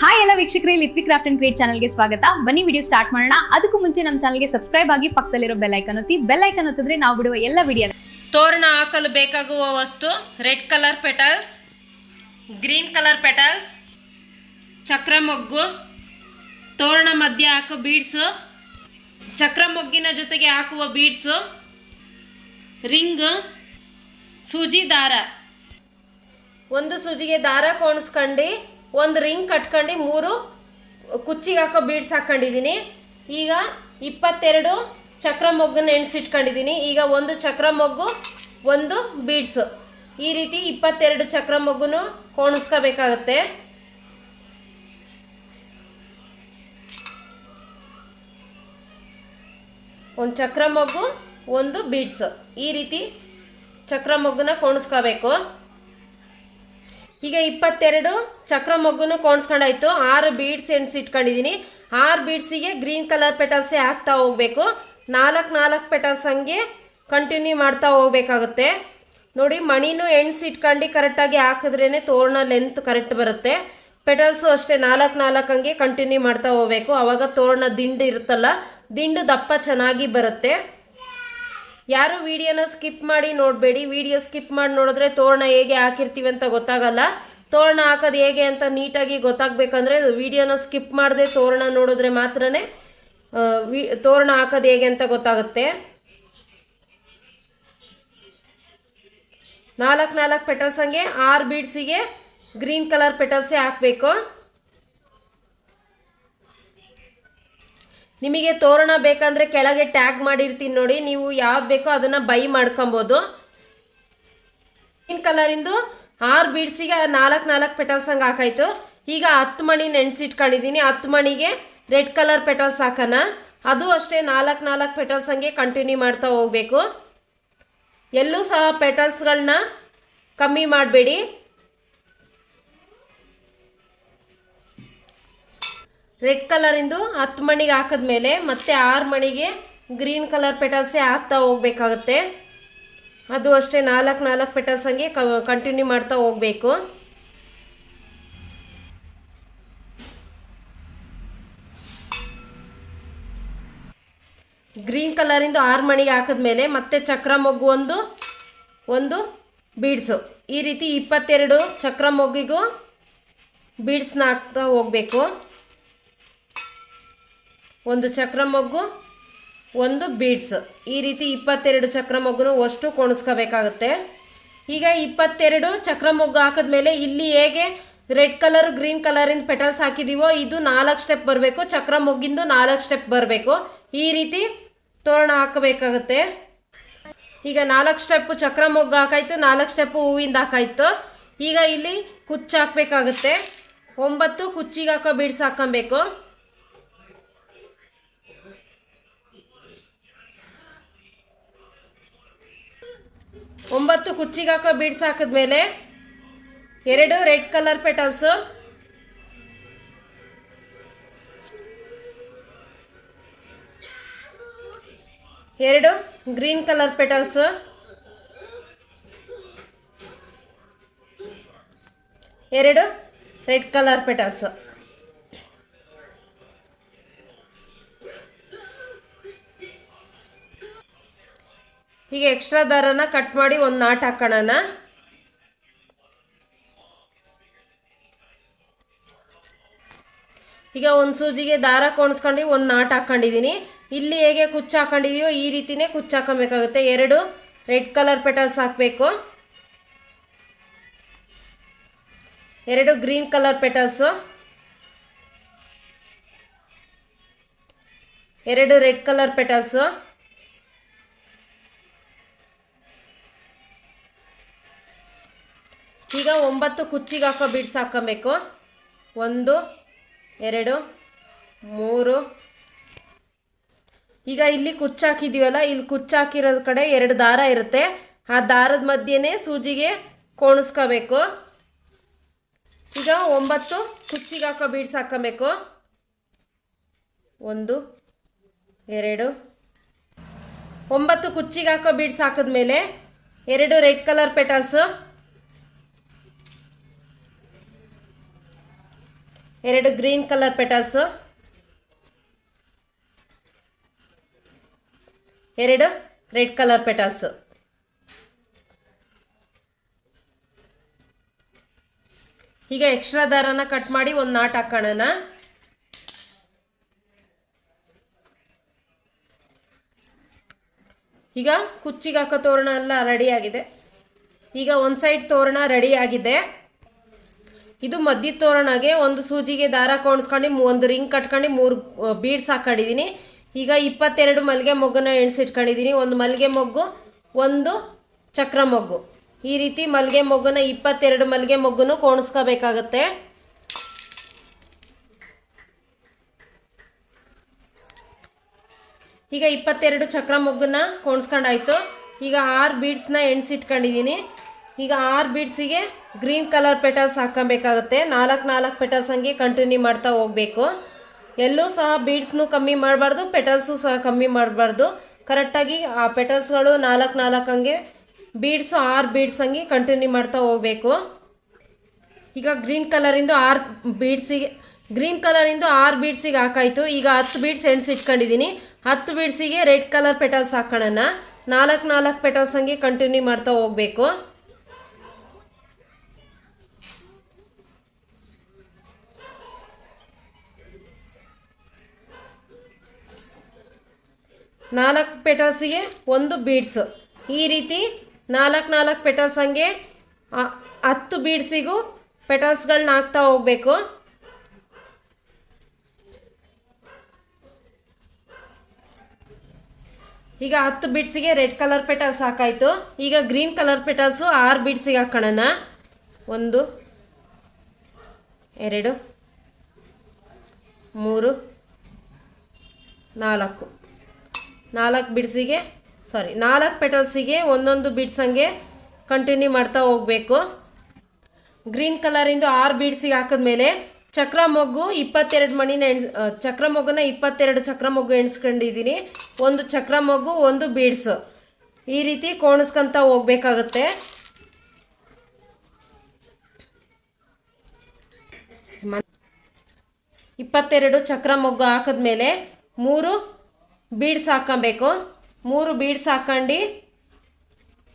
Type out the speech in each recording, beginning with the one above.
Hi ಎಲ್ಲ ವೀಕ್ಷಕರೇ, ಲಿತ್ವಿ craft and create ಚಾನಲ್ಗೆ ಸ್ವಾಗತ. ಬನ್ನಿ ವಿಡಿಯೋ ಸ್ಟಾರ್ಟ್ ಮಾಡೋಣ. ಅದಕ್ಕೂ ಮುಂಚೆ ನಮ್ಮ ಚಾನಲ್ಗೆ ಸಬ್ಸ್ಕ್ರೈಬ್ ಆಗಿ ಪಕ್ಕದಲ್ಲಿರೋ ಬೆಲ್ ಐಕಾನ್ ಒತ್ತಿ. ಬೆಲ್ ಐಕಾನ್ ಒತ್ತಿದ್ರೆ ನಾವು ಬಿಡುವ ಎಲ್ಲ ವಿಡಿಯೋ. ತೋರಣ ಹಾಕಲು ಬೇಕಾಗುವ ವಸ್ತು: red colour petals, green colour petals, ಚಕ್ರ ಮೊಗ್ಗು, ತೋರಣ ಮಧ್ಯೆ ಹಾಕೋ ಬೀಡ್ಸು, ಚಕ್ರ ಮೊಗ್ಗಿನ ಜೊತೆಗೆ ಹಾಕುವ ಬೀಡ್ಸು, ರಿಂಗ್, ಸೂಜಿ ದಾರ. ಒಂದು ಸೂಜಿಗೆ ದಾರ ಕೋಣಿಸ್ಕೊಂಡು ಒಂದು ರಿಂಗ್ ಕಟ್ಕೊಂಡು 3 ಕುಚ್ಚಿಗೆ ಹಾಕೋ ಬೀಡ್ಸ್ ಹಾಕೊಂಡಿದ್ದೀನಿ. ಈಗ 22 ಚಕ್ರ ಮೊಗ್ಗನ್ನು ಎಣಿಸಿಟ್ಕೊಂಡಿದ್ದೀನಿ. ಈಗ ಒಂದು ಚಕ್ರ ಮೊಗ್ಗು, ಒಂದು ಬೀಡ್ಸು, ಈ ರೀತಿ 22 ಚಕ್ರ ಮೊಗ್ಗುನು ಕೋಣಿಸ್ಕೋಬೇಕಾಗತ್ತೆ. ಒಂದು ಚಕ್ರ ಮೊಗ್ಗು, ಒಂದು ಬೀಡ್ಸು, ಈ ರೀತಿ ಚಕ್ರ ಮೊಗ್ಗನ್ನ ಕೋಣಿಸ್ಕೋಬೇಕು. ಈಗ 22 ಚಕ್ರ ಮೊಗ್ಗುನು ಕೋಣಿಸ್ಕೊಂಡಾಯ್ತು. 6 ಬೀಡ್ಸ್ ಎಣಿಸಿಟ್ಕೊಂಡಿದ್ದೀನಿ. 6 ಬೀಡ್ಸಿಗೆ ಗ್ರೀನ್ ಕಲರ್ ಪೆಟಲ್ಸೇ ಹಾಕ್ತಾ ಹೋಗಬೇಕು. 4 ಪೆಟಲ್ಸ್ ಹಂಗೆ ಕಂಟಿನ್ಯೂ ಮಾಡ್ತಾ ಹೋಗ್ಬೇಕಾಗುತ್ತೆ. ನೋಡಿ, ಮಣಿನೂ ಎಣಿಸಿಟ್ಕೊಂಡು ಕರೆಕ್ಟಾಗಿ ಹಾಕಿದ್ರೇ ತೋರಣ ಲೆಂತ್ ಕರೆಕ್ಟ್ ಬರುತ್ತೆ. ಪೆಟಲ್ಸು ಅಷ್ಟೇ 4 ಹಂಗೆ ಕಂಟಿನ್ಯೂ ಮಾಡ್ತಾ ಹೋಗ್ಬೇಕು. ಆವಾಗ ತೋರಣ ದಿಂಡು ಇರುತ್ತಲ್ಲ, ದಿಂಡು ದಪ್ಪ ಚೆನ್ನಾಗಿ ಬರುತ್ತೆ. ಯಾರು ವಿಡಿಯೋನ ಸ್ಕಿಪ್ ಮಾಡಿ ನೋಡಬೇಡಿ. ವಿಡಿಯೋ ಸ್ಕಿಪ್ ಮಾಡಿ ನೋಡಿದ್ರೆ ತೋರಣ ಹೇಗೆ ಹಾಕಿರ್ತೀವಿ ಅಂತ ಗೊತ್ತಾಗಲ್ಲ. ತೋರಣ ಹಾಕೋದು ಹೇಗೆ ಅಂತ ನೀಟಾಗಿ ಗೊತ್ತಾಗಬೇಕಂದ್ರೆ ವಿಡಿಯೋನ ಸ್ಕಿಪ್ ಮಾಡದೆ ತೋರಣ ನೋಡಿದ್ರೆ ಮಾತ್ರನೇ ತೋರಣ ಹಾಕೋದು ಹೇಗೆ ಅಂತ ಗೊತ್ತಾಗುತ್ತೆ. 4 ಪೆಟಲ್ಸ್ ಹಂಗೆ 6 ಬೀಡ್ಸಿಗೆ ಗ್ರೀನ್ ಕಲರ್ ಪೆಟಲ್ಸೇ ಹಾಕಬೇಕು. ನಿಮಗೆ ತೋರಣ ಬೇಕಂದರೆ ಕೆಳಗೆ ಟ್ಯಾಗ್ ಮಾಡಿರ್ತೀನಿ ನೋಡಿ, ನೀವು ಯಾವ್ದು ಬೇಕೋ ಅದನ್ನು ಬೈ ಮಾಡ್ಕೊಬೋದು. ಗ್ರೀನ್ ಕಲರಿಂದು 6 ಬೀಡ್ಸಿಗೆ 4 ಪೆಟಲ್ಸ್ ಹಂಗೆ ಹಾಕಾಯ್ತು. ಈಗ 10 ಮಣಿ ನೆನೆಸಿಟ್ಕೊಂಡಿದ್ದೀನಿ. 10 ಮಣಿಗೆ ರೆಡ್ ಕಲರ್ ಪೆಟಲ್ಸ್ ಹಾಕೋಣ. ಅದು ಅಷ್ಟೇ 4 ಪೆಟಲ್ಸ್ ಹಂಗೆ ಕಂಟಿನ್ಯೂ ಮಾಡ್ತಾ ಹೋಗಬೇಕು. ಎಲ್ಲೂ ಸಹ ಪೆಟಲ್ಸ್ಗಳನ್ನ ಕಮ್ಮಿ ಮಾಡಬೇಡಿ. ರೆಡ್ ಕಲರಿಂದು 10 ಮಣಿಗೆ ಹಾಕಿದ್ಮೇಲೆ ಮತ್ತೆ 6 ಮಣಿಗೆ ಗ್ರೀನ್ ಕಲರ್ ಪೆಟಲ್ಸೇ ಹಾಕ್ತಾ ಹೋಗ್ಬೇಕಾಗುತ್ತೆ. ಅದು ಅಷ್ಟೇ 4 ಪೆಟಲ್ಸ್ ಹಂಗೆ ಕಂಟಿನ್ಯೂ ಮಾಡ್ತಾ ಹೋಗಬೇಕು. ಗ್ರೀನ್ ಕಲರಿಂದು 6 ಮಣಿಗೆ ಹಾಕಿದ್ಮೇಲೆ ಮತ್ತೆ ಚಕ್ರ ಮೊಗ್ಗು ಒಂದು ಬೀಡ್ಸು, ಈ ರೀತಿ 22 ಚಕ್ರ ಮೊಗ್ಗಿಗೂ ಬೀಡ್ಸ್ನ ಹಾಕ್ತಾ ಹೋಗಬೇಕು. ಒಂದು ಚಕ್ರ ಮೊಗ್ಗು, ಒಂದು ಬೀಡ್ಸ್, ಈ ರೀತಿ 22 ಚಕ್ರ ಮೊಗ್ಗುನು ಅಷ್ಟು ಕೋಣಿಸ್ಕೋಬೇಕಾಗುತ್ತೆ. ಈಗ 22 ಚಕ್ರ ಮೊಗ್ಗು ಹಾಕಿದ್ಮೇಲೆ ಇಲ್ಲಿ ಹೇಗೆ ರೆಡ್ ಕಲರ್ ಗ್ರೀನ್ ಕಲರಿನ ಪೆಟಲ್ಸ್ ಹಾಕಿದ್ದೀವೋ ಇದು 4 ಸ್ಟೆಪ್ ಬರಬೇಕು. ಚಕ್ರ ಮೊಗ್ಗಿಂದು 4 ಸ್ಟೆಪ್ ಬರಬೇಕು. ಈ ರೀತಿ ತೋರಣ ಹಾಕಬೇಕಾಗುತ್ತೆ. ಈಗ 4 ಸ್ಟೆಪ್ಪು ಚಕ್ರ ಮೊಗ್ಗು ಹಾಕಾಯ್ತು, 4 ಸ್ಟೆಪ್ಪು ಹೂವಿಂದ ಹಾಕಾಯ್ತು. ಈಗ ಇಲ್ಲಿ ಕುಚ್ಚು ಹಾಕಬೇಕಾಗುತ್ತೆ. 9 ಕುಚ್ಚಿಗೆ ಹಾಕೋ ಬೀಡ್ಸ್ ಹಾಕೊಬೇಕು. 9 ಕುಚ್ಚಿಗೆ ಹಾಕೋ ಬೀಡ್ಸ್ ಹಾಕಿದ್ಮೇಲೆ 2 red colour petals, 2 green colour petals, 2 red colour petals. ಹೀಗೆ ಎಕ್ಸ್ಟ್ರಾ ದಾರನ ಕಟ್ ಮಾಡಿ ಒಂದು ನಾಟ್ ಹಾಕೋಣ. ಈಗ ಒಂದು ಸೂಜಿಗೆ ದಾರ ಕೋಣಿಸ್ಕೊಂಡು ಒಂದು ನಾಟ್ ಹಾಕೊಂಡಿದ್ದೀನಿ. ಇಲ್ಲಿ ಹೇಗೆ ಕುಚ್ಚು ಹಾಕೊಂಡಿದೀವೋ ಈ ರೀತಿನೇ ಕುಚ್ಚು ಹಾಕೊಬೇಕಾಗುತ್ತೆ. 2 ರೆಡ್ ಕಲರ್ ಪೆಟಲ್ಸ್ ಹಾಕಬೇಕು, 2 green colour petals, 2 red colour petals, ಈಗ 9 ಕುಚ್ಚಿಗೆ ಹಾಕೋ ಬೀಡ್ಸ್ ಹಾಕೊಬೇಕು. 1 2 3. ಈಗ ಇಲ್ಲಿ ಕುಚ್ಚು ಹಾಕಿದ್ದೀವಲ್ಲ, ಇಲ್ಲಿ ಕುಚ್ಚು ಹಾಕಿರೋದ್ ಕಡೆ 2 ದಾರ ಇರುತ್ತೆ. ಆ ದಾರದ ಮಧ್ಯೆನೇ ಸೂಜಿಗೆ ಕೋಣಿಸ್ಕೋಬೇಕು. ಈಗ 9 ಕುಚ್ಚಿಗೆ ಹಾಕೋ ಬೀಡ್ಸ್ ಹಾಕೊಬೇಕು. 1 2. 9 ಕುಚ್ಚಿಗೆ ಹಾಕೋ ಬೀಡ್ಸ್ ಹಾಕಿದ್ಮೇಲೆ 2 red colour petals, 2 green colour petals, 2 red colour petals. ಈಗ ಎಕ್ಸ್ಟ್ರಾ ದಾರನ ಕಟ್ ಮಾಡಿ ಒಂದು ನಾಟ್ ಹಾಕೋಣ. ಈಗ ಕುಚ್ಚಿಗೆ ಹಾಕೋ ತೋರಣ ಎಲ್ಲ ರೆಡಿ ಆಗಿದೆ. ಈಗ ಒಂದು ಸೈಡ್ ತೋರಣ ರೆಡಿ ಆಗಿದೆ. ಇದು ಮಧ್ಯದ ತೋರಣಗೆ ಒಂದು ಸೂಜಿಗೆ ದಾರ ಕೊಂಡ್ಸ್ಕೊಂಡು ಒಂದು ರಿಂಗ್ ಕಟ್ಕೊಂಡು 3 ಬೀಡ್ಸ್ ಹಾಕೊಂಡಿದ್ದೀನಿ. ಈಗ 22 ಮಲ್ಲಿಗೆ ಮೊಗ್ಗನ್ನ ಎಣಿಸಿಟ್ಕೊಂಡಿದ್ದೀನಿ. ಒಂದು ಮಲ್ಲಿಗೆ ಮೊಗ್ಗು, ಒಂದು ಚಕ್ರ ಮೊಗ್ಗು. ಈ ರೀತಿ ಮಲ್ಲಿಗೆ ಮೊಗ್ಗನ್ನ 22 ಮಲ್ಲಿಗೆ ಮೊಗ್ಗನ್ನು ಕೋಣಿಸ್ಕೋಬೇಕಾಗತ್ತೆ. ಈಗ 22 ಚಕ್ರ ಮೊಗ್ಗನ್ನ ಕೋಣಿಸ್ಕೊಂಡಾಯ್ತು. ಈಗ 6 ಬೀಡ್ಸ್ನ ಎಣಿಸಿಟ್ಕೊಂಡಿದ್ದೀನಿ. ಈಗ 6 ಬೀಡ್ಸಿಗೆ ಗ್ರೀನ್ ಕಲರ್ ಪೆಟಲ್ಸ್ ಹಾಕೊಬೇಕಾಗುತ್ತೆ. 4 ಪೆಟಲ್ಸ್ ಹಂಗೆ ಕಂಟಿನ್ಯೂ ಮಾಡ್ತಾ ಹೋಗಬೇಕು. ಎಲ್ಲೂ ಸಹ ಬೀಡ್ಸ್ನು ಕಮ್ಮಿ ಮಾಡಬಾರ್ದು, ಪೆಟಲ್ಸು ಸಹ ಕಮ್ಮಿ ಮಾಡಬಾರ್ದು. ಕರೆಕ್ಟಾಗಿ ಆ ಪೆಟಲ್ಸ್ಗಳು 4 ಹಂಗೆ, ಬೀಡ್ಸು 6 ಬೀಡ್ಸ್ ಹಂಗೆ ಕಂಟಿನ್ಯೂ ಮಾಡ್ತಾ ಹೋಗಬೇಕು. ಈಗ ಗ್ರೀನ್ ಕಲರಿಂದು 6 ಬೀಡ್ಸಿಗೆ ಹಾಕಾಯಿತು. ಈಗ 10 ಬೀಡ್ಸ್ ಎಣಿಸಿಟ್ಕೊಂಡಿದ್ದೀನಿ. 10 ಬೀಡ್ಸಿಗೆ ರೆಡ್ ಕಲರ್ ಪೆಟಲ್ಸ್ ಹಾಕೋಣ. 4 ಪೆಟಲ್ಸ್ ಹಂಗೆ ಕಂಟಿನ್ಯೂ ಮಾಡ್ತಾ ಹೋಗಬೇಕು. ನಾಲ್ಕು ಪೆಟಲ್ಸಿಗೆ ಒಂದು ಬೀಡ್ಸು. ಈ ರೀತಿ 4 ಪೆಟಲ್ಸ್ ಹಂಗೆ 10 ಬೀಡ್ಸಿಗೂ ಪೆಟಲ್ಸ್ಗಳನ್ನ ಹಾಕ್ತಾ ಹೋಗಬೇಕು. ಈಗ 10 ಬೀಡ್ಸಿಗೆ ರೆಡ್ ಕಲರ್ ಪೆಟಲ್ಸ್ ಹಾಕಾಯಿತು. ಈಗ ಗ್ರೀನ್ ಕಲರ್ ಪೆಟಲ್ಸು 6 ಬೀಡ್ಸಿಗೆ ಹಾಕೋಣ. 1 2 3 4 ಬೀಡ್ಸಿಗೆ 4 ಪೆಟಲ್ಸಿಗೆ ಒಂದೊಂದು ಬೀಡ್ಸ್ ಹಂಗೆ ಕಂಟಿನ್ಯೂ ಮಾಡ್ತಾ ಹೋಗಬೇಕು. ಗ್ರೀನ್ ಕಲರಿಂದು 6 ಬೀಡ್ಸಿಗೆ ಹಾಕಿದ್ಮೇಲೆ ಚಕ್ರ ಮೊಗ್ಗು 22 ಮಣಿನ ಚಕ್ರ ಮೊಗ್ಗನ್ನ 22 ಚಕ್ರ ಮೊಗ್ಗು ಎಣಿಸ್ಕೊಂಡಿದ್ದೀನಿ. ಒಂದು ಚಕ್ರ ಮೊಗ್ಗು, ಒಂದು ಬೀಡ್ಸು. ಈ ರೀತಿ ಕೋಣಿಸ್ಕೊಂತ ಹೋಗ್ಬೇಕಾಗುತ್ತೆ. ಇಪ್ಪತ್ತೆರಡು ಚಕ್ರ ಮೊಗ್ಗು ಹಾಕಿದ್ಮೇಲೆ 3 ಬೀಡ್ಸ್ ಹಾಕೊಬೇಕು. 3 ಬೀಡ್ಸ್ ಹಾಕೊಂಡು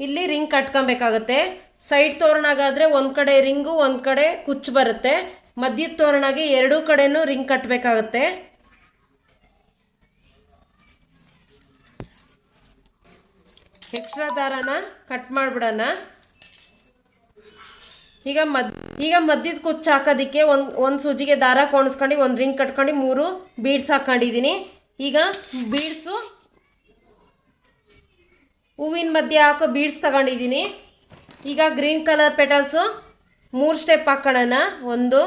ಇಲ್ಲಿ ರಿಂಗ್ ಕಟ್ಕೊಬೇಕಾಗುತ್ತೆ. ಸೈಡ್ ತೋರಣಗಾದರೆ ಒಂದು ಕಡೆ ರಿಂಗು, ಒಂದು ಕಡೆ ಕುಚ್ಚು ಬರುತ್ತೆ. ಮಧ್ಯದ ತೋರಣಗೆ 2 ಕಡೆನೂ ರಿಂಗ್ ಕಟ್ಟಬೇಕಾಗುತ್ತೆ. ಎಕ್ಸ್ಟ್ರಾ ದಾರನ ಕಟ್ ಮಾಡಿಬಿಡೋಣ. ಈಗ ಮಧ್ಯದ ಕುಚ್ಚು ಹಾಕೋದಕ್ಕೆ ಒಂದು ಸೂಜಿಗೆ ದಾರ ಕೋಣಿಸ್ಕೊಂಡು ಒಂದು ರಿಂಗ್ ಕಟ್ಕೊಂಡು 3 ಬೀಡ್ಸ್ ಹಾಕೊಂಡಿದ್ದೀನಿ. ಈಗ ಬೀಡ್ಸು ಹೂವಿನ ಮಧ್ಯೆ ಹಾಕೋ ಬೀಡ್ಸ್ ತಗೊಂಡಿದ್ದೀನಿ. ಈಗ ಗ್ರೀನ್ ಕಲರ್ ಪೆಟಲ್ಸು 3 ಸ್ಟೆಪ್ ಹಾಕೋಣ. 1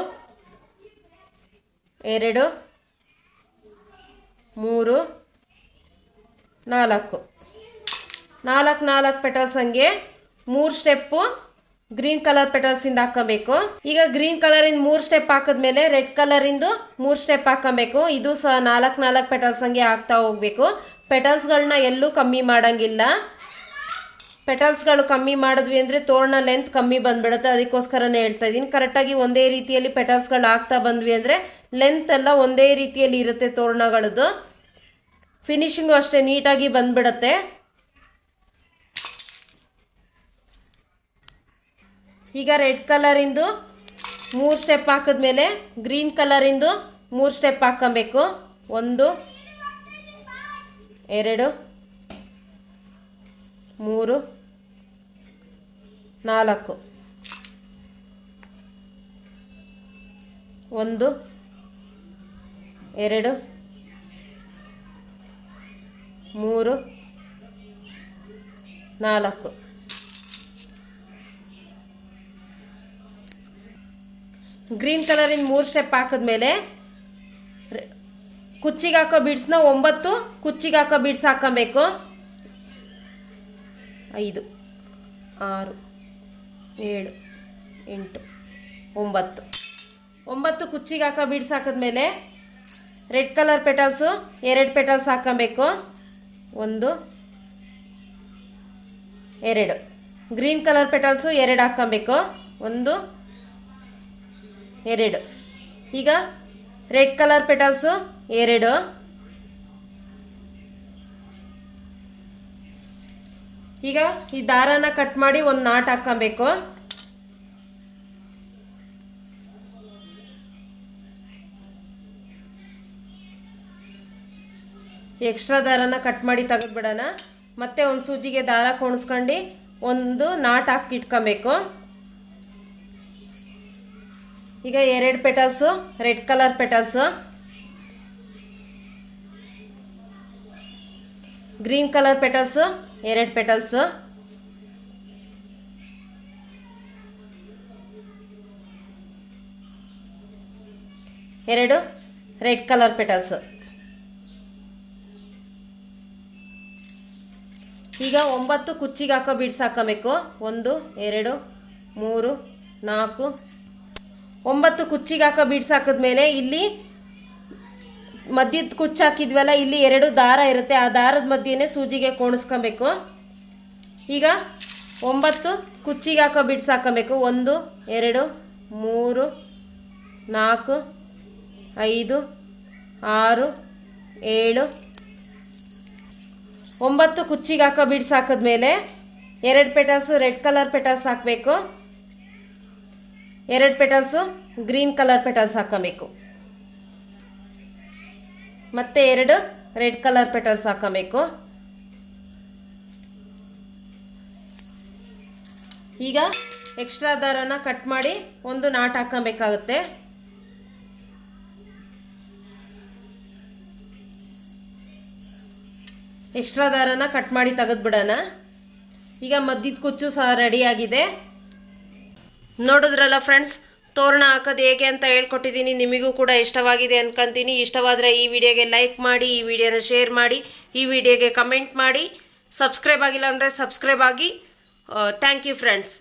2 3 4 ಪೆಟಲ್ಸ್ ಹಂಗೆ 3 ಸ್ಟೆಪ್ಪು ಗ್ರೀನ್ ಕಲರ್ ಪೆಟಲ್ಸಿಂದ ಹಾಕೋಬೇಕು. ಈಗ ಗ್ರೀನ್ ಕಲರಿಂದ 3 ಸ್ಟೆಪ್ ಹಾಕಿದ್ಮೇಲೆ ರೆಡ್ ಕಲರಿಂದು 3 ಸ್ಟೆಪ್ ಹಾಕೋಬೇಕು. ಇದು ಸಹ 4 ಪೆಟಲ್ಸ್ ಹಂಗೆ ಹಾಕ್ತಾ ಹೋಗಬೇಕು. ಪೆಟಲ್ಸ್ಗಳನ್ನ ಎಲ್ಲೂ ಕಮ್ಮಿ ಮಾಡೋಂಗಿಲ್ಲ. ಪೆಟಲ್ಸ್ಗಳು ಕಮ್ಮಿ ಮಾಡಿದ್ವಿ ಅಂದರೆ ತೋರಣ ಲೆಂತ್ ಕಮ್ಮಿ ಬಂದ್ಬಿಡುತ್ತೆ. ಅದಕ್ಕೋಸ್ಕರನೇ ಹೇಳ್ತಾ ಇದ್ದೀನಿ. ಕರೆಕ್ಟಾಗಿ ಒಂದೇ ರೀತಿಯಲ್ಲಿ ಪೆಟಲ್ಸ್ಗಳು ಹಾಕ್ತಾ ಬಂದ್ವಿ ಅಂದರೆ ಲೆಂತ್ ಎಲ್ಲ ಒಂದೇ ರೀತಿಯಲ್ಲಿ ಇರುತ್ತೆ ತೋರಣಗಳದ್ದು. ಫಿನಿಶಿಂಗು ಅಷ್ಟೇ ನೀಟಾಗಿ ಬಂದ್ಬಿಡುತ್ತೆ. ಈಗ ರೆಡ್ ಕಲರಿಂದು 3 ಸ್ಟೆಪ್ ಹಾಕಿದ್ಮೇಲೆ ಗ್ರೀನ್ ಕಲರಿಂದು 3 ಸ್ಟೆಪ್ ಹಾಕೊಬೇಕು. 1 2 3 4 1 2 3 4 ಗ್ರೀನ್ ಕಲರಿನ 3 ಸ್ಟೆಪ್ ಹಾಕಿದ್ಮೇಲೆ ಕುಚ್ಚಿಗೆ ಹಾಕೋ ಬೀಡ್ಸ್ನ 9 ಕುಚ್ಚಿಗೆ ಹಾಕೋ ಬೀಡ್ಸ್ ಹಾಕೊಬೇಕು. 5 6 7 8 9 ಕುಚ್ಚಿಗೆ ಹಾಕೋ ಬೀಡ್ಸ್ ಹಾಕಿದ್ಮೇಲೆ ರೆಡ್ ಕಲರ್ ಪೆಟಲ್ಸು 2 ಪೆಟಲ್ಸ್ ಹಾಕೊಬೇಕು. 1 2 ಗ್ರೀನ್ ಕಲರ್ ಪೆಟಲ್ಸು 2 ಹಾಕೊಬೇಕು. 1 2 ಈಗ ರೆಡ್ ಕಲರ್ ಪೆಟಲ್ಸು 2, ಈಗ ಈ ದಾರನ ಕಟ್ ಮಾಡಿ ಒಂದು ನಾಟ್ ಹಾಕಬೇಕು. ಎಕ್ಸ್ಟ್ರಾ ದಾರನ ಕಟ್ ಮಾಡಿ ತೆಗೆದ್ಬಿಡೋಣ. ಮತ್ತೆ ಒಂದು ಸೂಜಿಗೆ ದಾರ ಕೊಣಿಸ್ಕೊಂಡು ಒಂದು ನಾಟ್ ಹಾಕಿ ಇಟ್ಕೊಬೇಕು. ಈಗ 2 petals red colour petals, green colour petals 2 petals, ಎರಡು ರೆಡ್ ಕಲರ್ ಪೆಟಲ್ಸು. ಈಗ 9 ಕುಚ್ಚಿಗೆ ಹಾಕೋ ಬೀಡ್ಸ್ ಹಾಕಬೇಕು. 1 2 3 4 9 ಕುಚ್ಚಿಗೆ ಹಾಕೋ ಬೀಡ್ಸ್ ಹಾಕಿದ್ಮೇಲೆ ಇಲ್ಲಿ ಮಧ್ಯದ ಕುಚ್ಚು ಹಾಕಿದ್ವಲ್ಲ, ಇಲ್ಲಿ 2 ದಾರ ಇರುತ್ತೆ. ಆ ದಾರದ ಮಧ್ಯೆನೇ ಸೂಜಿಗೆ ಕೋಣಿಸ್ಕೊಬೇಕು. ಈಗ 9 ಕುಚ್ಚಿಗೆ ಹಾಕೋ ಬೀಡ್ಸ್ ಹಾಕಬೇಕು. 1 2 3 4 5 6 7 9 ಕುಚ್ಚಿಗೆ ಹಾಕೋ ಬೀಡ್ಸ್ ಹಾಕಿದ್ಮೇಲೆ 2 ಪೆಟಲ್ಸು ರೆಡ್ ಕಲರ್ ಪೆಟಲ್ಸ್ ಹಾಕಬೇಕು. 2 ಪೆಟಲ್ಸು ಗ್ರೀನ್ ಕಲರ್ ಪೆಟಲ್ಸ್ ಹಾಕಬೇಕು. ಮತ್ತೆ 2 ರೆಡ್ ಕಲರ್ ಪೆಟಲ್ಸ್ ಹಾಕಬೇಕು. ಈಗ ಎಕ್ಸ್ಟ್ರಾ ದಾರನ ಕಟ್ ಮಾಡಿ ಒಂದು ನಾಟ್ ಹಾಕಬೇಕಾಗುತ್ತೆ. ಎಕ್ಸ್ಟ್ರಾ ದಾರನ ಕಟ್ ಮಾಡಿ ತೆಗೆದ್ಬಿಡೋಣ. ಈಗ ಮಧ್ಯದ ಕುಚ್ಚು ಸಹ ರೆಡಿಯಾಗಿದೆ. ನೋಡಿದ್ರಲ್ಲ ಫ್ರೆಂಡ್ಸ್, ತೋರಣ ಹಾಕೋದು ಹೇಗೆ ಅಂತ ಹೇಳ್ಕೊಟ್ಟಿದ್ದೀನಿ. ನಿಮಗೂ ಕೂಡ ಇಷ್ಟವಾಗಿದೆ ಅನ್ಕೊಂತೀನಿ. ಇಷ್ಟವಾದರೆ ಈ ವಿಡಿಯೋಗೆ ಲೈಕ್ ಮಾಡಿ, ಈ ವಿಡಿಯೋನ ಶೇರ್ ಮಾಡಿ, ಈ ವಿಡಿಯೋಗೆ ಕಮೆಂಟ್ ಮಾಡಿ. ಸಬ್ಸ್ಕ್ರೈಬ್ ಆಗಿಲ್ಲ ಅಂದರೆ ಸಬ್ಸ್ಕ್ರೈಬ್ ಆಗಿ. Thank you friends.